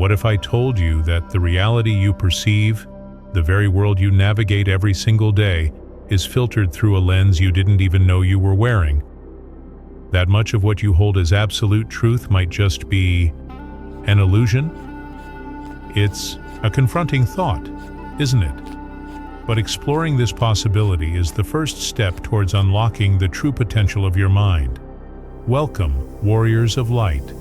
What if I told you that the reality you perceive, the very world you navigate every single day, is filtered through a lens you didn't even know you were wearing? That much of what you hold as absolute truth might just be an illusion? It's a confronting thought, isn't it? But exploring this possibility is the first step towards unlocking the true potential of your mind. Welcome, warriors of light.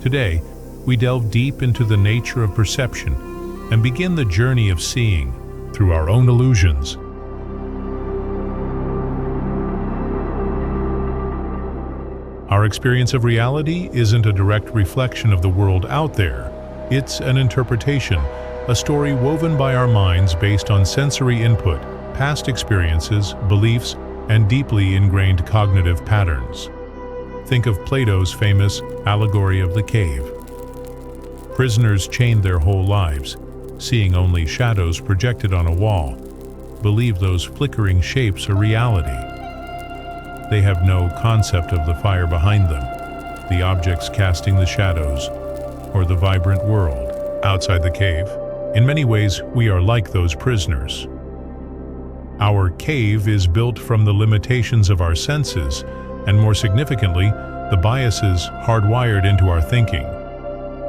Today, we delve deep into the nature of perception and begin the journey of seeing through our own illusions. Our experience of reality isn't a direct reflection of the world out there. It's an interpretation, a story woven by our minds based on sensory input, past experiences, beliefs, and deeply ingrained cognitive patterns. Think of Plato's famous Allegory of the Cave. Prisoners chained their whole lives, seeing only shadows projected on a wall, believe those flickering shapes are reality. They have no concept of the fire behind them, the objects casting the shadows, or the vibrant world outside the cave. In many ways, we are like those prisoners. Our cave is built from the limitations of our senses, and more significantly, the biases hardwired into our thinking.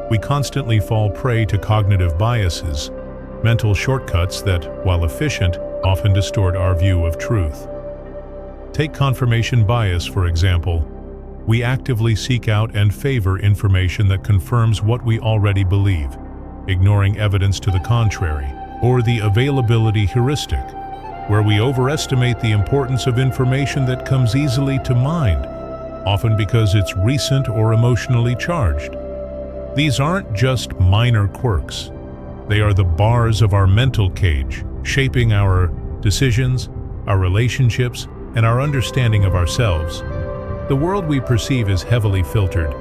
We constantly fall prey to cognitive biases, mental shortcuts that, while efficient, often distort our view of truth. Take confirmation bias, for example. We actively seek out and favor information that confirms what we already believe, ignoring evidence to the contrary, or the availability heuristic, where we overestimate the importance of information that comes easily to mind, often because it's recent or emotionally charged. These aren't just minor quirks. They are the bars of our mental cage, shaping our decisions, our relationships, and our understanding of ourselves. The world we perceive is heavily filtered,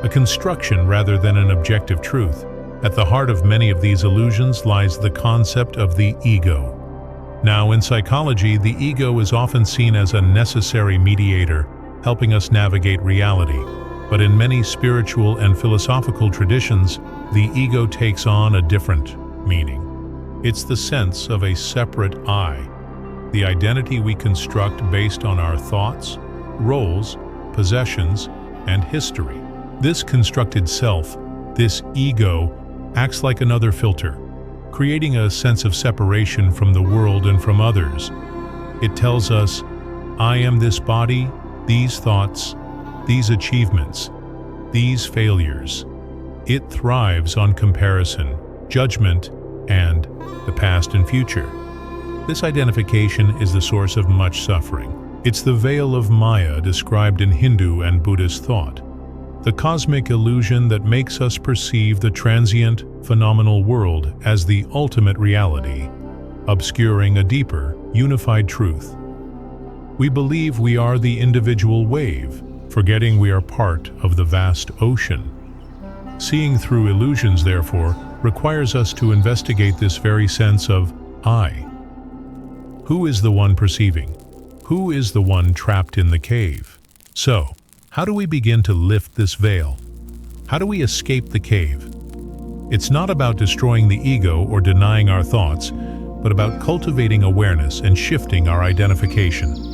a construction rather than an objective truth. At the heart of many of these illusions lies the concept of the ego. Now, in psychology, the ego is often seen as a necessary mediator, helping us navigate reality. But in many spiritual and philosophical traditions, the ego takes on a different meaning. It's the sense of a separate I, the identity we construct based on our thoughts, roles, possessions, and history. This constructed self, this ego, acts like another filter, creating a sense of separation from the world and from others. It tells us, I am this body, these thoughts, these achievements, these failures. It thrives on comparison, judgment, and the past and future. This identification is the source of much suffering. It's the veil of Maya described in Hindu and Buddhist thought, the cosmic illusion that makes us perceive the transient, phenomenal world as the ultimate reality, obscuring a deeper, unified truth. We believe we are the individual wave, forgetting we are part of the vast ocean. Seeing through illusions, therefore, requires us to investigate this very sense of I. Who is the one perceiving? Who is the one trapped in the cave? So, how do we begin to lift this veil? How do we escape the cave? It's not about destroying the ego or denying our thoughts, but about cultivating awareness and shifting our identification.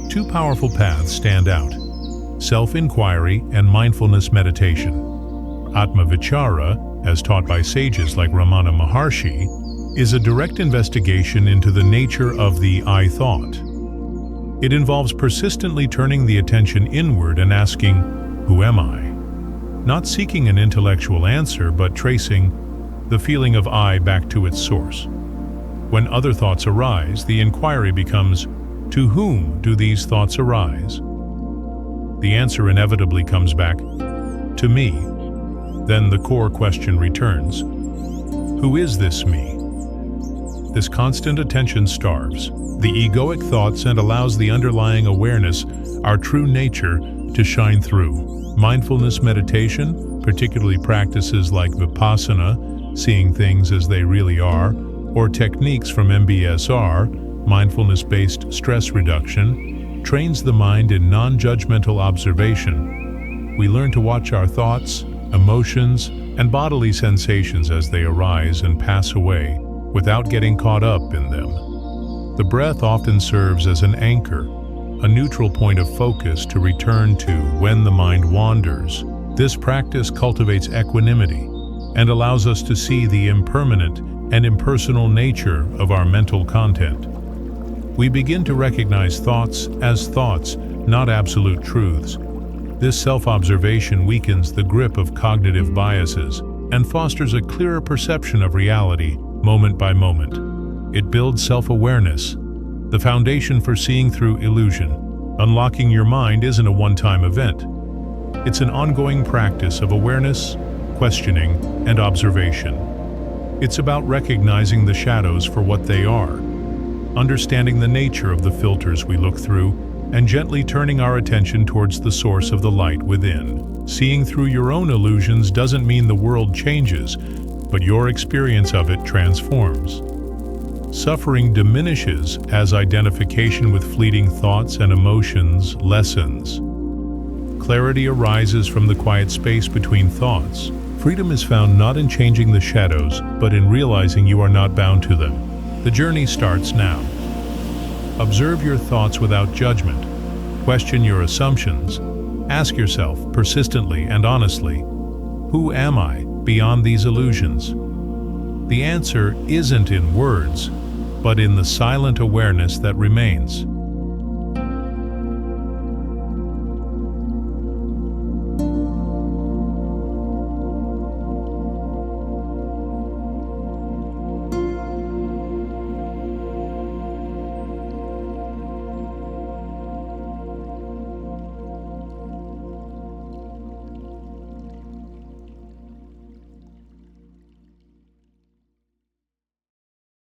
Two powerful paths stand out: self-inquiry and mindfulness meditation. Atma Vichara, as taught by sages like Ramana Maharshi, is a direct investigation into the nature of the I thought. It involves persistently turning the attention inward and asking, who am I? Not seeking an intellectual answer, but tracing the feeling of I back to its source. When other thoughts arise, the inquiry becomes, to whom do these thoughts arise? The answer inevitably comes back, to me. Then the core question returns, who is this me? This constant attention starves the egoic thoughts and allows the underlying awareness, our true nature, to shine through. Mindfulness meditation, particularly practices like Vipassana, seeing things as they really are, or techniques from MBSR, mindfulness-based stress reduction, trains the mind in non-judgmental observation. We learn to watch our thoughts, emotions, and bodily sensations as they arise and pass away without getting caught up in them. The breath often serves as an anchor, a neutral point of focus to return to when the mind wanders. This practice cultivates equanimity and allows us to see the impermanent and impersonal nature of our mental content. We begin to recognize thoughts as thoughts, not absolute truths. This self-observation weakens the grip of cognitive biases and fosters a clearer perception of reality moment by moment. It builds self-awareness, the foundation for seeing through illusion. Unlocking your mind isn't a one-time event. It's an ongoing practice of awareness, questioning, and observation. It's about recognizing the shadows for what they are, understanding the nature of the filters we look through, and gently turning our attention towards the source of the light within. Seeing through your own illusions doesn't mean the world changes, but your experience of it transforms. Suffering diminishes as identification with fleeting thoughts and emotions lessens. Clarity arises from the quiet space between thoughts. Freedom is found not in changing the shadows, but in realizing you are not bound to them. The journey starts now. Observe your thoughts without judgment. Question your assumptions. Ask yourself persistently and honestly, who am I beyond these illusions? The answer isn't in words, but in the silent awareness that remains.